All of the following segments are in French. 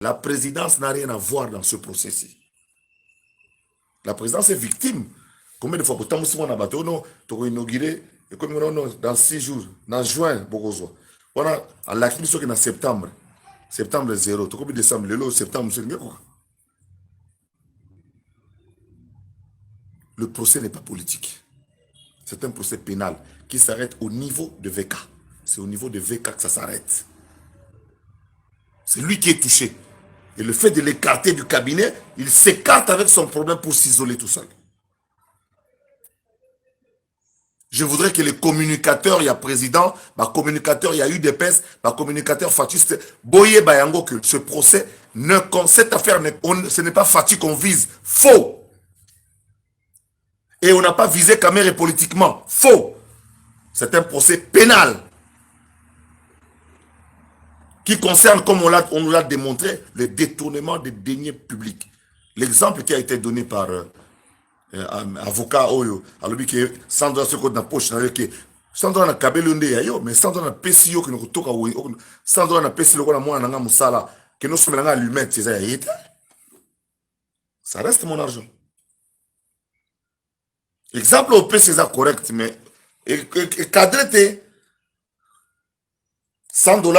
La présidence n'a rien à voir dans ce processus. La présidence est victime. Combien de fois pour tant que bateau, non, tu as inauguré, et comme dans 6 jours, dans juin, beaucoup on a à la crise en septembre. Septembre 0, tu as décembre, le septembre, c'est quoi? Le procès n'est pas politique. C'est un procès pénal qui s'arrête au niveau de VK. C'est au niveau de VK que ça s'arrête. C'est lui qui est touché. Et le fait de l'écarter du cabinet, il s'écarte avec son problème pour s'isoler tout seul. Je voudrais que les communicateurs, il y a président, ma communicateur, il y a eu des UDPS, ma communicateur Fatiste, Boye Bayango, que ce procès, cette affaire, ce n'est pas Fatih qu'on vise. Faux. Et on n'a pas visé Kamere politiquement. Faux. C'est un procès pénal qui concerne, comme on nous l'a démontré, le détournement des deniers publics. L'exemple qui a été donné par avocat Oyo, alors que Sandra se côté dans la poche, Sandra na kabelo nde yayo, mais Sandra na pesi yo que nous toka Sandra na pesi loko na mwana nga musala que nous sommes là allumette, c'est ça. Ça reste mon argent. Exemple au pesi c'est correct, mais cadré 100 $.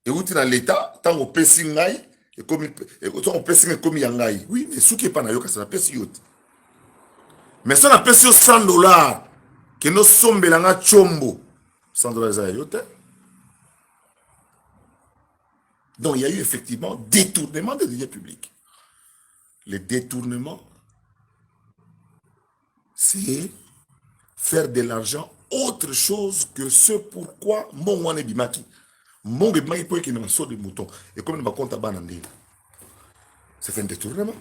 Et où tu dans l'état, tant au pesi ngai, et comme au pesi comme yangai. Oui, mais ce qui est pas na yo, c'est la pesi yo. Mais si on a payé 100 $, que nous sommes belanga chombo, 100 $, donc il y a eu effectivement détournement des deniers publics. Le détournement, c'est faire de l'argent autre chose que ce pourquoi mon wane bimaki. Mon bimaki pour qu'il y ait un saut de mouton. Et comme il m'a compté à Banandé, c'est un détournement.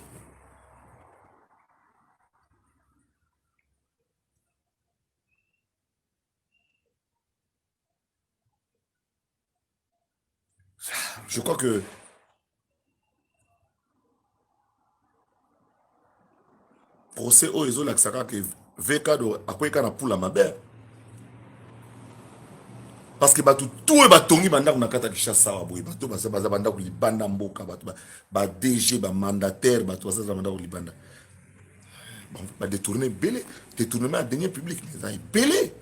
Je crois que procès au réseau l'axaka que VK a quoi qu'on a pour la mabère. Parce que tout est batongi banda kuna kata kishasa waboy bato baza banda ku libanda mboka bato ba DG ba mandataire bato baza banda ku libanda. Ba détourner belé, détournement à deniers publics, mais belé.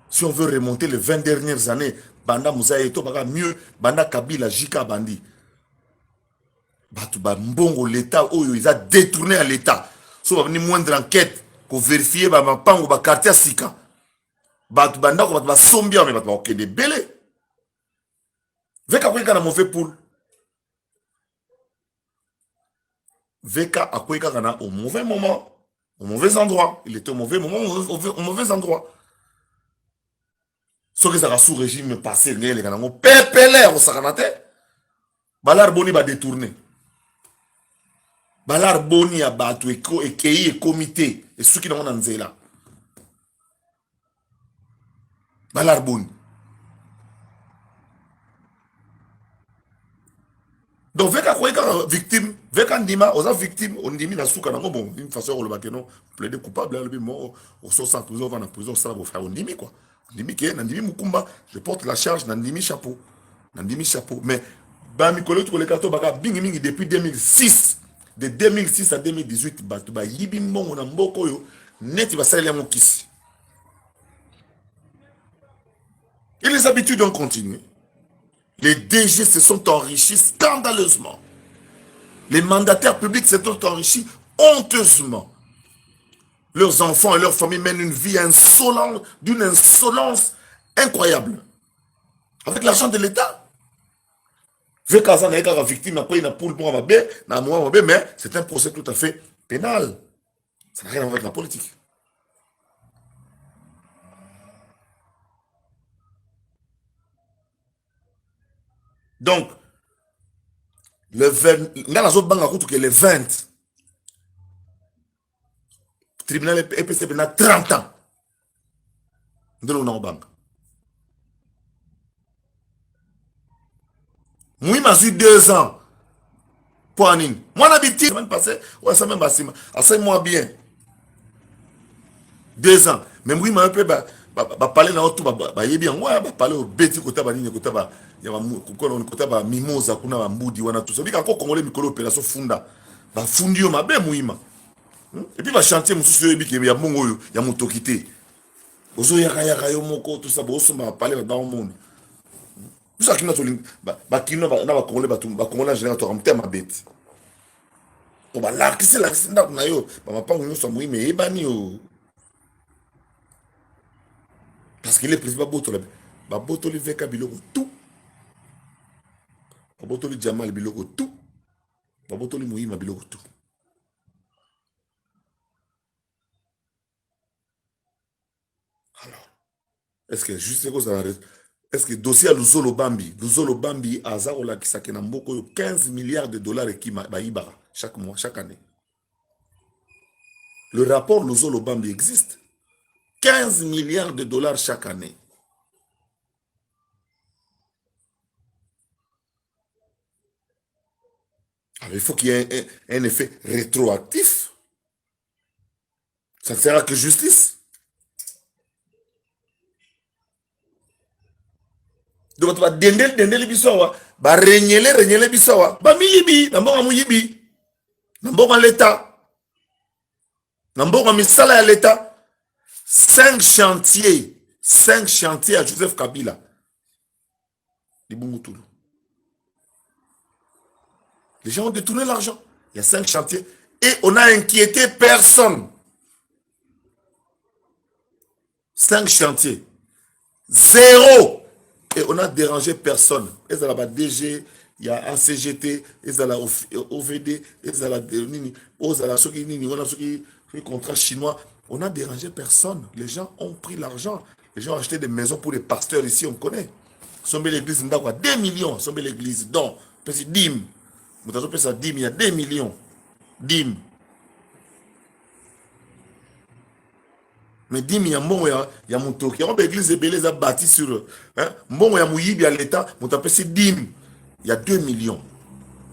Si on veut remonter les 20 dernières années, banda Moussa to baka mieux banda Kabila Jika bandi. Bato ba mbongo l'état oyo ils a détourné à l'état. So ba ni moindre enquête pour vérifier ba mapango ba quartier sika. Bato banda ko bato ba sombia mais bato ba okende belé. Veka kweka na mauvais poule. Veka a kweka kana au mauvais moment, au mauvais endroit. Il était au mauvais moment, au mauvais endroit. Ce que ça a sous régime passé, les gars, on pépélé au sakanate. Balar boni ba détourné. Balar boni a batu et kei et comité et ceux qui n'ont pas nzela. Balar boni. Donc veka kweka victime, veka ndima, oza victime, on ndimi na souka nango bon, d'une façon on le bakeno, plaider coupable, le bimo, au sort sans prison, on va en prison, ça va faire on ndimi quoi. Nandimi ke, Nandimi Mukumba, je porte la charge, Nandimi chapeau. Nandimi chapeau. Mais, Bami Kolo, tu les baka, bingi depuis 2006. De 2006 à 2018, ba yibi mbongo na mboko yo, net va salir mon kisi. Et les habitudes ont continué. Les DG se sont enrichis scandaleusement. Les mandataires publics se sont enrichis honteusement. Leurs enfants et leurs familles mènent une vie insolente, d'une insolence incroyable. Avec l'argent de l'État. Victime, après, il a pour mais c'est un procès tout à fait pénal. Ça n'a rien à voir avec la politique. Donc, le 20, le 20, tribunal EPC a 30 ans de l'Onobang. Moi, j'ai eu 2 ans pour Anine. Moi, l'habitude, la semaine passée, ouais, ça m'a bien. 2 ans. Mais moi, parler na oto ba yebi yango ba parler au beti kota ba nini kota ba ya ba kota ba mimosa kuna ba mbudi wana tout ça bika ko congolais mikolo opération funda ba fundi yo mabe muima et puis ba chantier mususu yo biki ya mongo yo ya mutokité ozo yaka yo moko tout ça boso ba parler dans le monde tout ça qui na to ba kino na ba congolais ba congolais en général to ramter ma bête to ba la kisi la sinda na yo ba mapango nyonso muima ebani yo. Parce qu'il est président Babotoli Veka Biloko tout. Babotoli Jamal Biloko tout. Babotoli Mouima Biloko tout. Alors, est-ce que juste cause est-ce que dossier à Luzolo Bambi, Azarola qui s'akena mboko 15 milliards de dollars et qui baïbara chaque mois, chaque année. Le rapport Luzolo Bambi existe. 15 milliards de dollars chaque année. Alors, il faut qu'il y ait un effet rétroactif. Ça ne sera que justice. Donc, tu vas dendel bisawa, ba renyele bisawa, ba miyibi, nambonga muyibi, nambonga l'État, nambonga misala ya l'État. 5 chantiers à Joseph Kabila. Les gens ont détourné l'argent. Il y a 5 chantiers. Et on a inquiété personne. 5 chantiers. 0. Et on a dérangé personne. Et ça la DG, il y a ACGT, et ça la OVD, et ça la contrat chinois. On a dérangé personne. Les gens ont pris l'argent. Les gens ont acheté des maisons pour les pasteurs ici, on connaît. Sombe l'église, 2 millions. Sombe l'église, donc, c'est dîme. Vous avez ça dîme, il y a 2 millions. Dîme. Mais dîme, il y a mon, il y a mon toki. Il y a l'église belée a bâti sur. Mon, il y a mouyibi à l'État. Vous avez c'est dîme. Il y a 2 millions.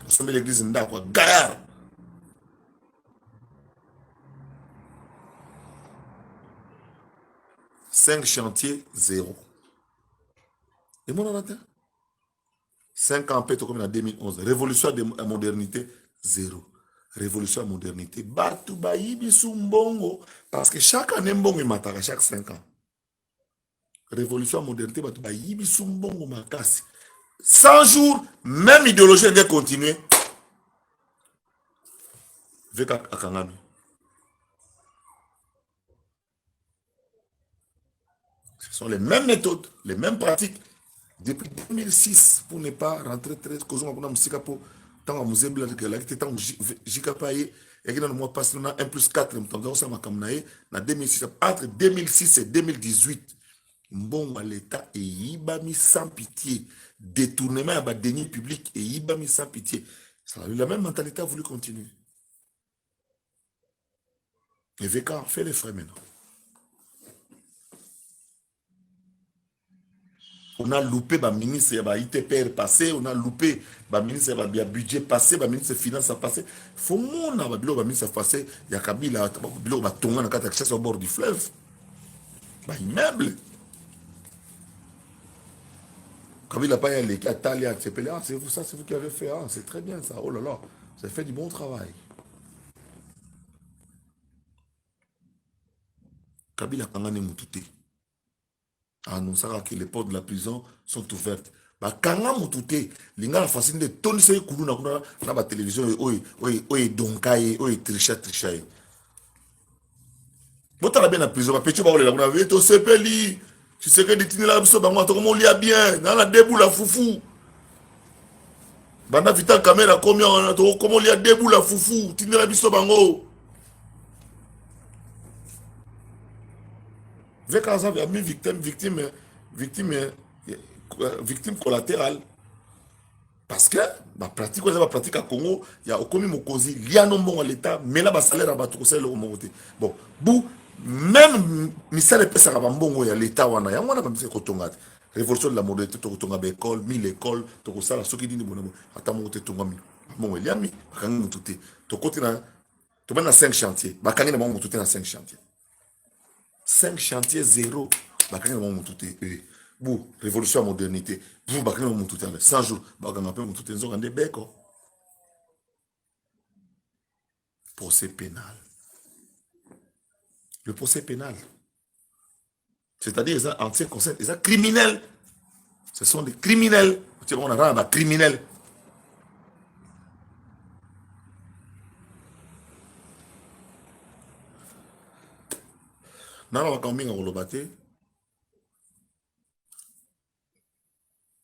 Sombe l'église, quoi. Gaillard. 5 chantiers, 0. Et mon en 5 ans après, comme en 2011. Révolution de la modernité, 0. Révolution de la modernité. Batu bayibi sumbongo. Parce que chaque année, mbongo matara, chaque 5 ans. Révolution de la modernité, batu bayibi sumbongo makasi. 100 jours, même idéologie, elle doit continuer. Avec Akangami. Ce sont les mêmes méthodes, les mêmes pratiques. Depuis 2006, pour ne pas rentrer très causons pour musique pour tant à musée blanc que là qui tant jikapaye et qui dans le mois passé on a 1+4 m'tanga ça ma kamnaé na 2006 entre 2006 et 2018 bon à l'état et ibami sans pitié détournement à deniers publics et ibami sans pitié ça la même mentalité a voulu continuer et Veka fait les frais maintenant. On a loupé le ministre de l'ITPR passé, on a loupé le ministre de budget passé, le ministre des finances passé. Il faut que le ministre passé, il y a Kabila, il y a Tonga au bord du fleuve. Immeuble. Kabila n'a pas allé à Talia, c'est vous, ça, c'est vous qui avez fait. Ah, c'est très bien ça. Oh là là, vous avez fait du bon travail. Kabila Kangane Moutouté. Annonçant que les portes de la prison sont ouvertes. Kanga Moutouté, l'inga la facile de toni se koulou na ba télévision oye donkaye oye tricha. Bota la bien la prison, ba petit ba olela kuna veto sepeli. Tu sais que détenu la biso bango to comment lia bien, na la debout la foufou. Banda vital caméra combien on a to comment lia debout la foufou, tini la biso bango. Avec un ami victime collatérale. Parce que la pratique à Congo, il y a aucun mokozi, il y a non bon à l'État, mais là, le salaire à tout ça, le monté. Bon, même misal et pesa à bon à l'État, on a pas mis kotonga. Révolution de la modernité, tokotonga école, 1000 écoles, toko sala, ce qui dit bon, attends monter tonga mi. Bon, il y a mi, bakang mutute. Toko tina, to 5 chantiers, bakang na mon mutute na 5 chantiers. 5 chantiers, 0. bakanga mo mutu te bu révolution ya modernité bu bakanga mo mutu te 100 jours bakanga mpe mutu te nzoka nde beko procès pénal. Le procès pénal. C'est-à-dire, les anciens conseils, les criminels. Ce sont des criminels. On a un criminel. Nana wakambi ngolobate.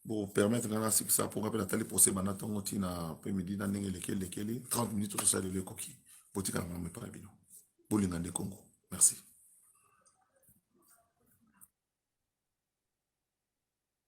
Pour permettre nana ça pour rappeler la procès banatongo tina après-midi na ndenge lekeli 30 minutes tout ça de le coquille. Botika ngame para bino. Bolinga de Congo. Merci.